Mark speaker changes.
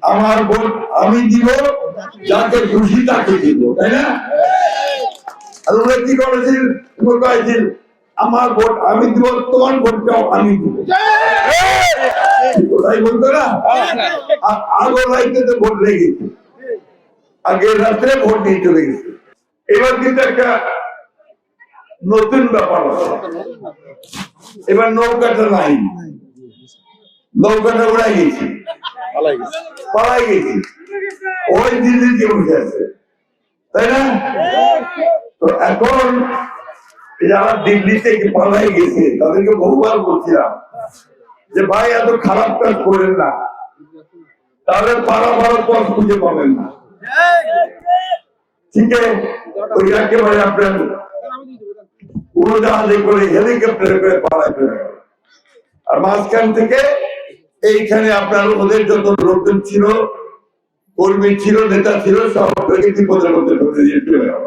Speaker 1: আমার ভোট আমি দিব, যাকে খুশি তাকে দিব, তাই না? আর ওরা কি করেছিল? আমার ভোট আমি দিব, তোমার ভোটটাও আমি দিব, ওরাই বলতো না? আগের রাইতে ভোট লেগেছে, আগের রাত্রে ভোট নিয়ে চলে গেছে। এবার কিন্তু একটা নতুন ব্যাপার আছে, এবার নৌকাটা নাই, নৌকাটা উড়াই গেছি, পালাই গেছি, ওই দিল্লিতে বসে আছে, তাই না? তো এখন যারা দিল্লি থেকে পালাই গেছে তাদেরকে বহুবার বলছিলাম যে ভাই এত খারাপ কাজ করেন না, তাদের পারাবার পথ খুঁজে পাবেন না, ঠিক আছে? ওই একেবারে আপনার উড়োজাহাজে করে হেলিকপ্টারে করে পালাই ফেলে গেল। আর মাঝখান থেকে এইখানে আপনার ওদের যত লোকজন ছিল, কর্মী ছিল, নেতা ছিল, সব বিপদের মধ্যে ঢুকে দিয়ে চলে গেল।